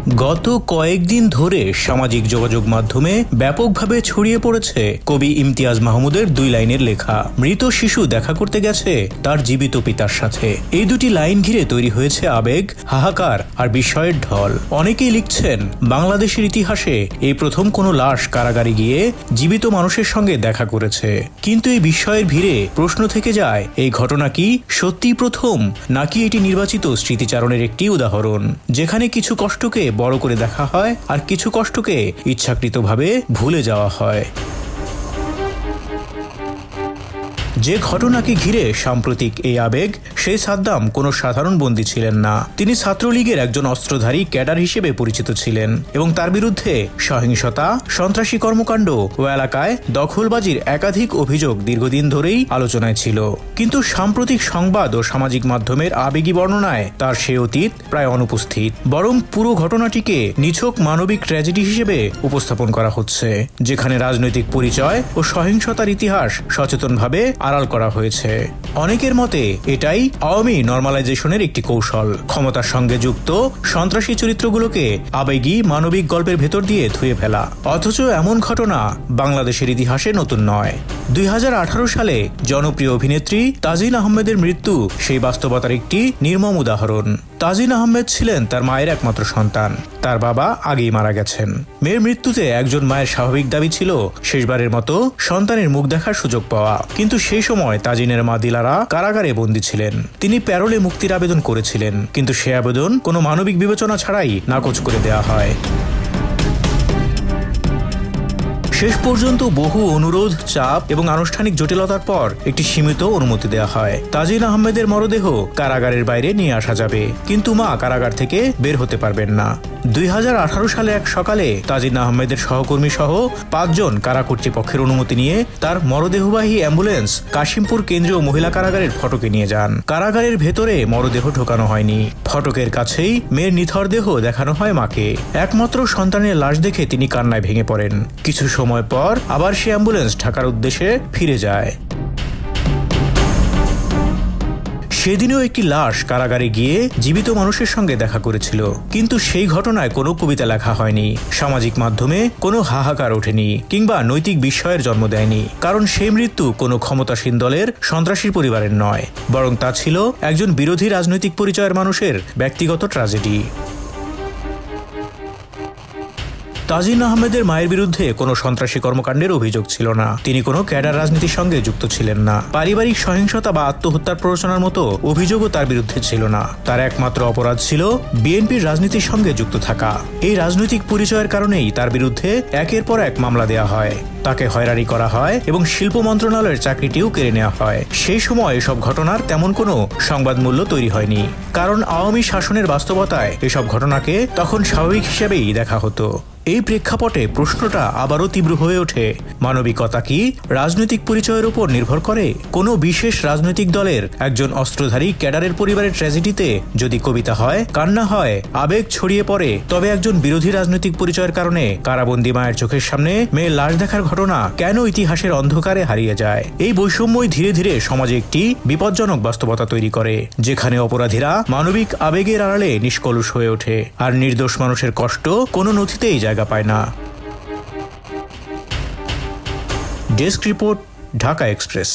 গত কয়েকদিন ধরে সামাজিক যোগাযোগ মাধ্যমে ব্যাপকভাবে ছড়িয়ে পড়েছে কবি ইমতিয়াজ মাহমুদের 2 লাইনের লেখা মৃত শিশু দেখা করতে গেছে তার জীবিত পিতার সাথে। এই দুটি লাইন ঘিরে তৈরি হয়েছে আবেগ, হাহাকার আর বিস্ময়ের ঢল। অনেকেই লিখছেন, বাংলাদেশের ইতিহাসে এই প্রথম কোনো লাশ কারাগারে গিয়ে জীবিত মানুষের সঙ্গে দেখা করেছে। কিন্তু এই বিস্ময়ের ভিড়ে প্রশ্ন থেকে যায়, এই ঘটনা কি সত্যিই প্রথম, নাকি এটি নির্বাচিত স্মৃতিচারণের একটি উদাহরণ, যেখানে কিছু কষ্টকে বড় করে দেখা হয় আর কিছু কষ্টকে ইচ্ছাকৃতভাবে ভুলে যাওয়া হয়। যে ঘটনাকে ঘিরে সাম্প্রতিক এই আবেগ, সেই সাদ্দাম কোনো সাধারণ বন্দী ছিলেন না। তিনি ছাত্রলীগের একজন অস্ত্রধারী ক্যাডার হিসেবে পরিচিত ছিলেন এবং তার বিরুদ্ধে সহিংসতা, সন্ত্রাসী কর্মকাণ্ড ও এলাকায় দখলবাজির একাধিক অভিযোগ দীর্ঘদিন ধরেই আলোচনায় ছিল। কিন্তু সাম্প্রতিক সংবাদ ও সামাজিক মাধ্যমের আবেগী বর্ণনায় তার সে অতীত প্রায় অনুপস্থিত। বরং পুরো ঘটনাটিকে নিছক মানবিক ট্র্যাজেডি হিসেবে উপস্থাপন করা হচ্ছে, যেখানে রাজনৈতিক পরিচয় ও সহিংসতার ইতিহাস সচেতনভাবে আড়াল করা হয়েছে। অনেকের মতে এটাই আওয়ামী নরমালাইজেশনের একটি কৌশল, ক্ষমতার সঙ্গে যুক্ত সন্ত্রাসী চরিত্রগুলোকে আবেগী মানবিক গল্পের ভেতর দিয়ে ধুয়ে ফেলা। অথচ এমন ঘটনা বাংলাদেশের ইতিহাসে নতুন নয়। 2018 সালে জনপ্রিয় অভিনেত্রী তাজিন আহমেদের মৃত্যু সেই বাস্তবতার একটি নির্মম উদাহরণ। তাজিন আহমেদ ছিলেন তার মায়ের একমাত্র সন্তান। তার বাবা আগেই মারা গেছেন। মেয়ের মৃত্যুতে একজন মায়ের স্বাভাবিক দাবি ছিল শেষবারের মতো সন্তানের মুখ দেখার সুযোগ পাওয়া। কিন্তু সেই সময় তাজিনের মা দিলারা কারাগারে বন্দী ছিলেন। তিনি প্যারোলে মুক্তির আবেদন করেছিলেন, কিন্তু সে আবেদন কোনো মানবিক বিবেচনা ছাড়াই নাকচ করে দেওয়া হয়। শেষ পর্যন্ত বহু অনুরোধ, চাপ এবং আনুষ্ঠানিক জটিলতার পর একটি সীমিত অনুমতি দেওয়া হয়। তাজিন আহমেদের মরদেহ কারাগারের বাইরে নিয়ে আসা যাবে, কিন্তু মা কারাগার থেকে বের হতে পারবেন না। 2018 সালে এক সকালে তাজিন আহমেদের সহকর্মী সহ 5 জন কারা কর্তৃপক্ষের অনুমতি নিয়ে তার মরদেহবাহী অ্যাম্বুলেন্স কাশিমপুর কেন্দ্রীয় মহিলা কারাগারের ফটকে নিয়ে যান। কারাগারের ভেতরে মরদেহ ঢোকানো হয়নি। ফটকের কাছেই মেয়ের নিথর দেহ দেখানো হয় মাকে। একমাত্র সন্তানের লাশ দেখে তিনি কান্নায় ভেঙে পড়েন। কিছু সময় পর আবার সে অ্যাম্বুলেন্স ঢাকার উদ্দেশ্যে ফিরে যায়। সেদিনও একটি লাশ কারাগারে গিয়ে জীবিত মানুষের সঙ্গে দেখা করেছিল, কিন্তু সেই ঘটনায় কোনো কবিতা লেখা হয়নি, সামাজিক মাধ্যমে কোনো হাহাকার ওঠেনি কিংবা নৈতিক বিস্ময়ের জন্ম দেয়নি। কারণ সেই মৃত্যু কোনো ক্ষমতাসীন দলের সন্ত্রাসীর পরিবারের নয়, বরং তা ছিল একজন বিরোধী রাজনৈতিক পরিচয়ের মানুষের ব্যক্তিগত ট্র্যাজেডি। তাজিন আহমেদের মায়ের বিরুদ্ধে কোনো সন্ত্রাসী কর্মকাণ্ডের অভিযোগ ছিল না। তিনি কোনো ক্যাডার রাজনীতির সঙ্গে যুক্ত ছিলেন না। পারিবারিক সহিংসতা বা আত্মহত্যার প্ররোচনার মতো অভিযোগও তার বিরুদ্ধে ছিল না। তার একমাত্র অপরাধ ছিল বিএনপির রাজনীতির সঙ্গে যুক্ত থাকা। এই রাজনৈতিক পরিচয়ের কারণেই তার বিরুদ্ধে একের পর এক মামলা দেওয়া হয়, তাকে হয়রানি করা হয় এবং শিল্প মন্ত্রণালয়ের চাকরিটিও কেড়ে নেওয়া হয়। সেই সময় এসব ঘটনার তেমন কোনো সংবাদ মূল্য তৈরি হয়নি, কারণ আওয়ামী শাসনের বাস্তবতায় এসব ঘটনাকে তখন স্বাভাবিক হিসেবেই দেখা হতো। এই প্রেক্ষাপটে প্রশ্নটা আবারও তীব্র হয়ে ওঠে, মানবিকতা কি রাজনৈতিক পরিচয়ের উপর নির্ভর করে? কোনো বিশেষ রাজনৈতিক দলের একজন অস্ত্রধারী ক্যাডারের পরিবারের ট্র্যাজেডিতে যদি কবিতা হয়, কান্না হয়, আবেগ ছড়িয়ে পড়ে, তবে একজন বিরোধী রাজনৈতিক পরিচয়ের কারণে কারাবন্দী মায়ের চোখের সামনে মেয়ের লাশ দেখার ঘটনা কেন ইতিহাসের অন্ধকারে হারিয়ে যায়? এই বৈষম্যই ধীরে ধীরে সমাজে একটি বিপজ্জনক বাস্তবতা তৈরি করে, যেখানে অপরাধীরা মানবিক আবেগের আড়ালে নিষ্কলুষ হয়ে ওঠে আর নির্দোষ মানুষের কষ্ট কোনো নথিতেই জায়গা পায় না। Desk report, Dhaka express.